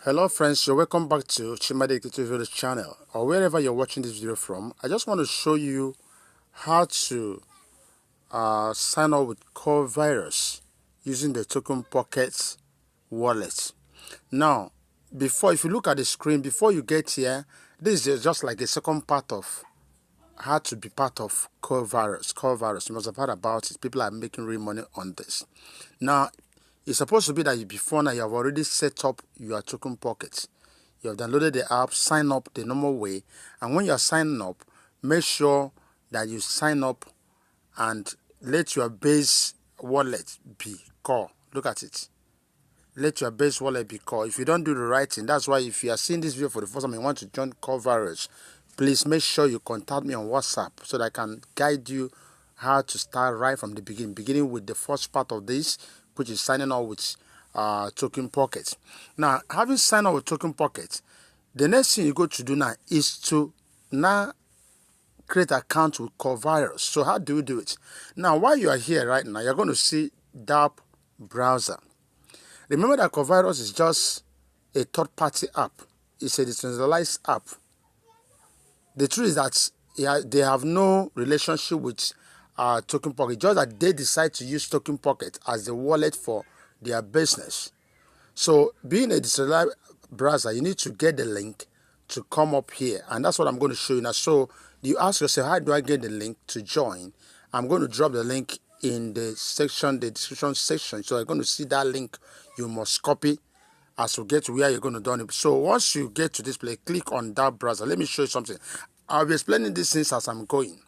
Hello friends, you're welcome back to Chimade Video channel, or wherever you're watching this video from. I just want to show you how to sign up with Core Virus using the Token Pocket wallet. Now, if you look at the screen, before you get here, this is just like a second part of how to be part of Core Virus. Core Virus, you must have heard about it. People are making real money on this. Now, it's supposed to be that before now you have already set up your Token Pocket. You have downloaded the app, sign up the normal way, and when you are signing up, make sure that you sign up and let your base wallet be Core. Look at it. Let your base wallet be Core. If you don't do the right thing, that's why if you are seeing this video for the first time and you want to join Core Virus, please make sure you contact me on WhatsApp so that I can guide you how to start right from the beginning with the first part of this, which is signing up with Token Pocket. Now, having signed up with Token Pocket, the next thing you go to do now is to now create an account with Core Virus. So how do you do it? Now, while you are here right now, you're going to see DApp browser. Remember that Core Virus is just a third-party app. It's a decentralized app. The truth is that they have no relationship with Token Pocket, just that they decide to use Token Pocket as the wallet for their business. So, being a decentralized browser, you need to get the link to come up here, and that's what I'm going to show you now. So, you ask yourself, how do I get the link to join? I'm going to drop the link in the description section. So, you're going to see that link. You must copy as you get to where you're going to do it. So once you get to this place, click on that browser. Let me show you something. I'll be explaining these things as I'm going.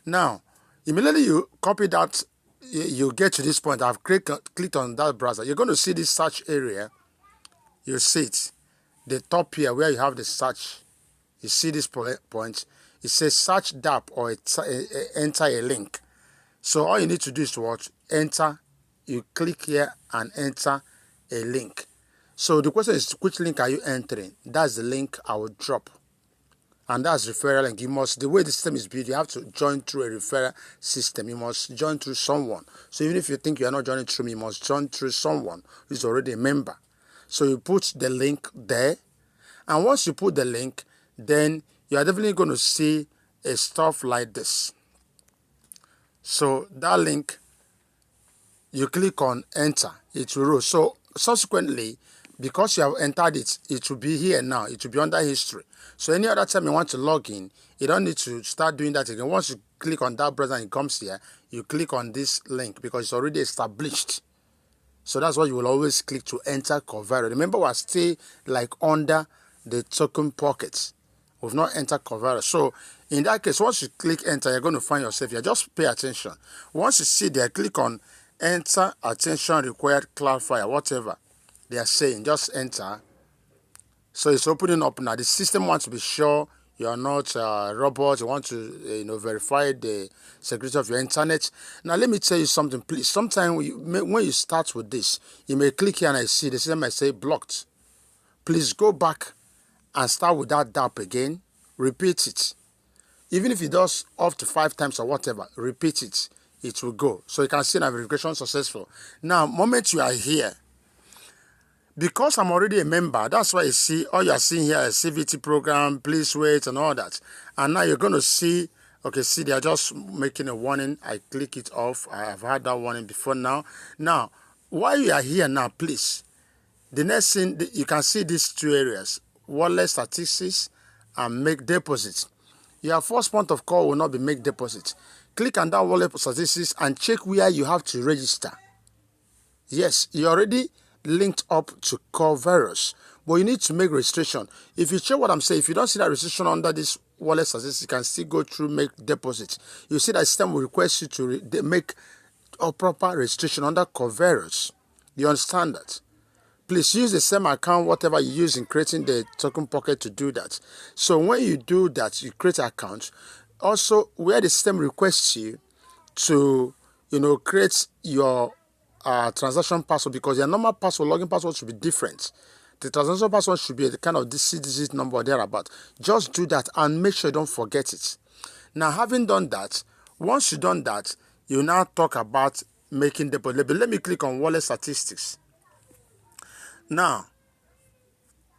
Now, immediately you copy that, you get to this point. I've clicked on that browser. You're going to see this search area. You see it. The top here where you have the search. You see this point. It says search DApp or enter a link. So all you need to do is to watch, enter. You click here and enter a link. So the question is, which link are you entering? That's the link I will drop. And that's referral link. You must, the way the system is built, you have to join through a referral system. You must join through someone. So even if you think you are not joining through me, you must join through someone who is already a member. So you put the link there. And once you put the link, then you are definitely going to see a stuff like this. So that link, you click on enter. It will roll. So subsequently, because you have entered it, it will be here now. It will be under history. So any other time you want to log in, you don't need to start doing that again. Once you click on that browser and it comes here, you click on this link because it's already established. So that's why you will always click to enter Core Virus. Remember, we're still like under the Token Pocket. We've not entered Core Virus. So in that case, once you click enter, you're going to find yourself here. Just pay attention. Once you see there, click on enter attention required clarifier, whatever they are saying, just enter. So it's opening up now. The system wants to be sure you are not a robot. You want to verify the security of your internet. Now let me tell you something, please. Sometimes when you start with this, you may click here and I see the system might say blocked. Please go back and start with that DApp again. Repeat it. Even if it does up to 5 times or whatever, repeat it. It will go. So you can see now verification successful. Now, moment you are here, because I'm already a member, that's why you see all you are seeing here is CVT program, please wait, and all that. And now you're going to see, okay, see, they are just making a warning. I click it off. I have had that warning before now. Now, while you are here now, please, the next thing, you can see these 2 areas, wallet statistics and make deposits. Your first point of call will not be make deposits. Click on that wallet statistics and check where you have to register. Yes, you already linked up to Core Virus, but you need to make registration. If you check what I'm saying, if you don't see that registration under this wallet statistics, you can still go through make deposits. You see that system will request you to make a proper registration under Core Virus. You understand that? Please use the same account, whatever you use in creating the Token Pocket to do that. So when you do that, you create an account. Also, where the system requests you to, create your transaction password, because your normal password, login password should be different. The transaction password should be the kind of this 6-digit number thereabout. Just do that and make sure you don't forget it. Now, having done that, once you've done that, you now talk about making deposit. Let me click on wallet statistics. Now,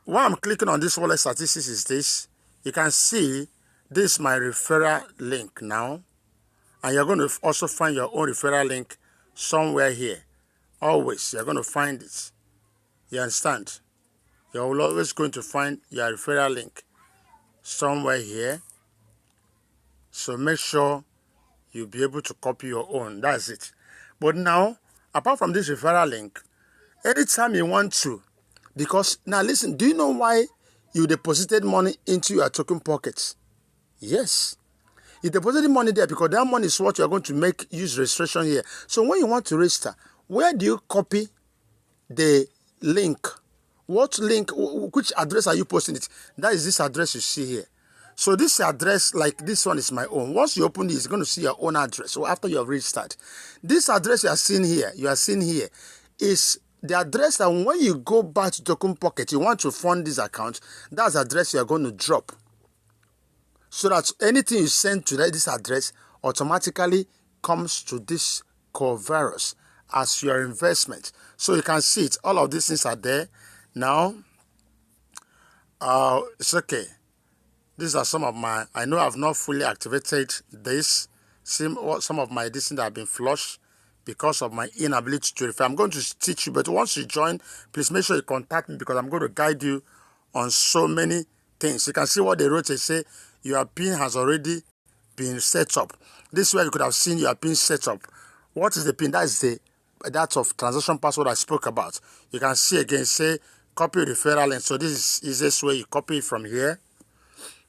while I'm clicking on this wallet statistics is this, you can see this is my referral link now. And you're going to also find your own referral link somewhere here. Always, you're going to find it. You understand? You're always going to find your referral link somewhere here. So make sure you'll be able to copy your own. That's it. But now, apart from this referral link, anytime you want to, because now listen, do you know why you deposited money into your token pockets? Yes. You deposited money there because that money is what you're going to use registration here. So when you want to register, where do you copy the link? What link, which address are you posting it? That is this address you see here. So this address, like this one is my own. Once you open this, you're going to see your own address. So after you have registered, this address you are seeing here, is the address that when you go back to Token Pocket, you want to fund this account, that's the address you are going to drop. So that anything you send to this address automatically comes to this core virus as your investment. So you can see it. All of these things are there. Now, it's okay. These are some of my, I know I've not fully activated this. Some of my things that have been flushed because of my inability to verify. I'm going to teach you, but once you join, please make sure you contact me because I'm going to guide you on so many things. You can see what they wrote. They say your PIN has already been set up. This is where you could have seen your PIN set up. What is the PIN? That is that of transaction password I spoke about. You can see again, say copy referral link. So this is easiest way you copy it from here.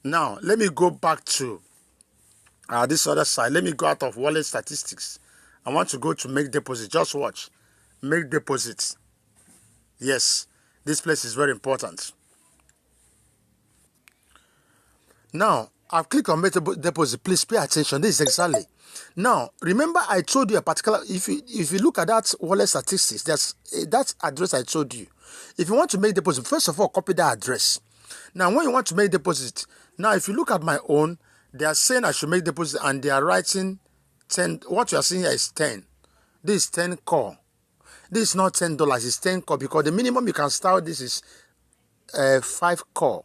Now, let me go back to this other side. Let me go out of wallet statistics. I want to go to make deposit. Just watch. Make deposit. Yes, this place is very important. Now, I've clicked on make deposit. Please pay attention. This is exactly. Now, remember I told you a particular, if you look at that wallet statistics, that address I told you. If you want to make deposit, first of all, copy that address. Now, when you want to make deposit, now if you look at my own, they are saying I should make deposit and they are writing 10. What you are seeing here is 10. This is 10 core. This is not $10, it's 10 core because the minimum you can start this is 5 core.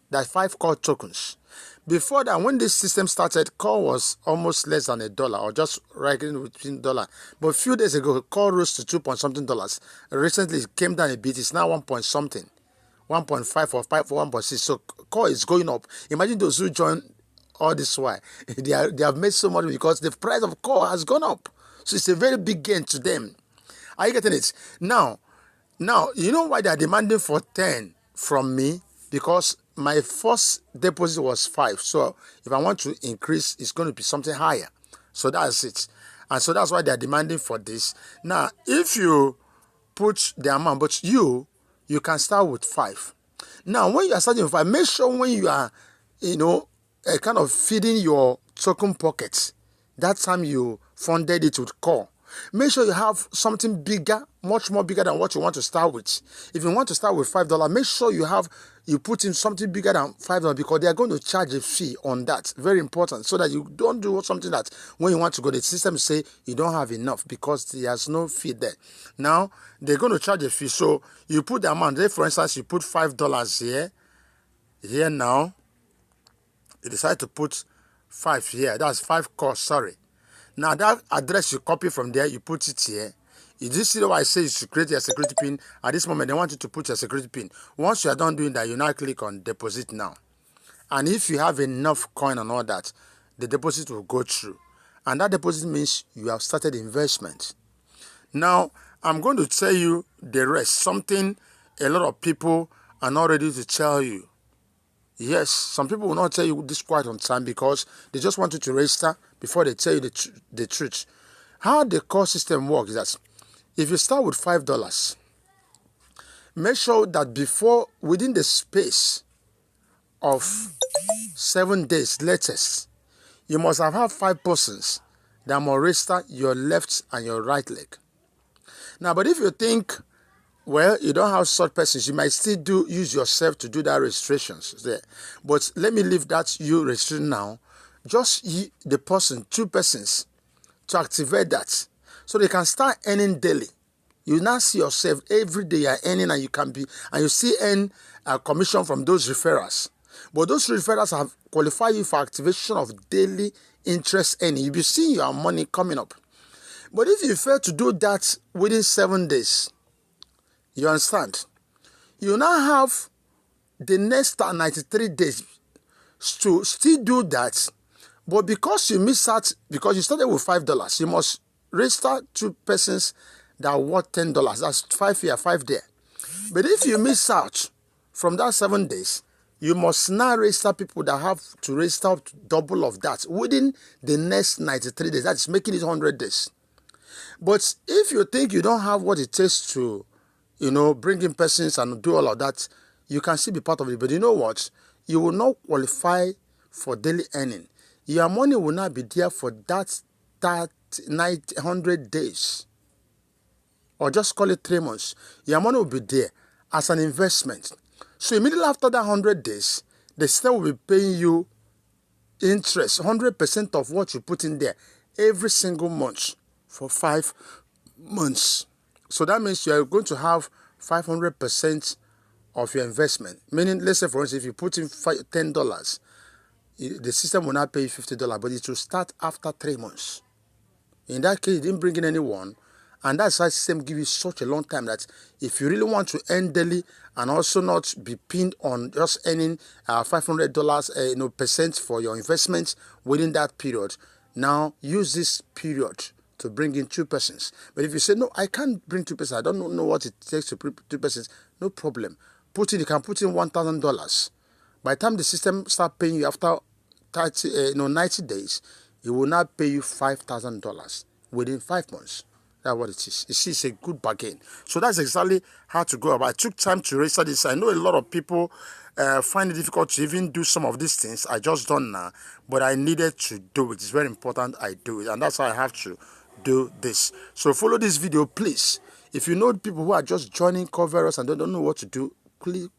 That's 5 core tokens. Before that, when this system started, core was almost less than $1 or just right in between $1. But a few days ago, core rose to $2 something. Recently, it came down a bit. It's now 1 something. 1.5 or 5 or 1.6. So core is going up. Imagine those who join all this while. They have made so much because the price of core has gone up. So it's a very big gain to them. Are you getting it? Now, you know why they are demanding for 10 from me? Because my first deposit was 5. So if I want to increase, it's going to be something higher. So that's it. And so that's why they are demanding for this. Now, if you put the amount, but you can start with 5. Now, when you are starting with 5, make sure when you are, kind of feeding your token pockets, that time you funded it with core. Make sure you have something bigger, much more bigger than what you want to start with. If you want to start with $5, make sure you put in something bigger than $5 because they are going to charge a fee on that. Very important, so that you don't do something that when you want to go, the system say you don't have enough because there's no fee there. Now, they're going to charge a fee. So you put the amount there. For instance, you put $5 here. Here now, you decide to put 5 here. That's 5 cost, sorry. Now that address you copy from there, you put it here. You just see why I say you should create your security pin. At this moment, they want you to put your security pin. Once you are done doing that, you now click on deposit now. And if you have enough coin and all that, the deposit will go through. And that deposit means you have started investment. Now, I'm going to tell you the rest. Something a lot of people are not ready to tell you. Yes, some people will not tell you this quite on time because they just want you to register before they tell you the truth. How the core system works is that if you start with $5, make sure that within the space of 7 days latest, you must have had 5 persons that must register your left and your right leg. Now, but if you think, well, you don't have such persons, you might still use yourself to do that registrations there. But let me leave that you registration now. Just the person, 2 persons, to activate that so they can start earning daily. You now see yourself every day you're earning, and you still earn a commission from those referrals. But those referrals have qualified you for activation of daily interest earning. You'll be seeing your money coming up. But if you fail to do that within 7 days, you understand, you now have the next 93 days to still do that. But because you miss out, because you started with $5, you must register 2 persons that are worth $10. That's 5 here, 5 there. But if you miss out from that 7 days, you must now register people that have to register up to double of that within the next 93 days. That's making it 100 days. But if you think you don't have what it takes to, bring in persons and do all of that, you can still be part of it. But you know what? You will not qualify for daily earning. Your money will not be there for that 100 days. Or just call it 3 months. Your money will be there as an investment. So immediately after that 100 days, the system will be paying you interest, 100% of what you put in there every single month for 5 months. So that means you are going to have 500% of your investment. Meaning, let's say for instance, if you put in $10, the system will not pay you $50, but it will start after 3 months. In that case, you didn't bring in anyone, and that's why the system gives you such a long time that if you really want to earn daily and also not be pinned on just earning $500 percent for your investments within that period, now use this period to bring in 2 persons. But if you say, no, I can't bring 2 persons, I don't know what it takes to bring 2 persons, no problem. You can put in $1,000. By the time the system starts paying you after 90 days, it will not pay you $5,000 within 5 months. That's what it is. You see, it's a good bargain. So that's exactly how to go about it. I took time to register this. I know a lot of people find it difficult to even do some of these things. I just done now, but I needed to do it. It's very important I do it, and that's why I have to do this. So follow this video, please. If you know people who are just joining Coverus and don't know what to do, please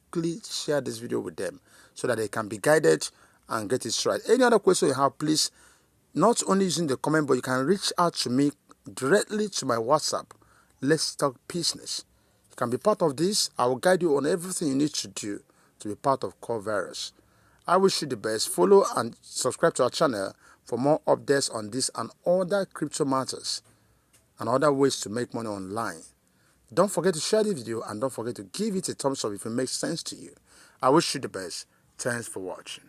share this video with them so that they can be guided and get it right. Any other question you have, please, not only using the comment, but you can reach out to me directly to my WhatsApp. Let's talk business. You can be part of this. I will guide you on everything you need to do to be part of Coverus. I wish you the best. Follow and subscribe to our channel for more updates on this and other crypto matters and other ways to make money online. Don't forget to share the video and don't forget to give it a thumbs up if it makes sense to you. I wish you the best. Thanks for watching.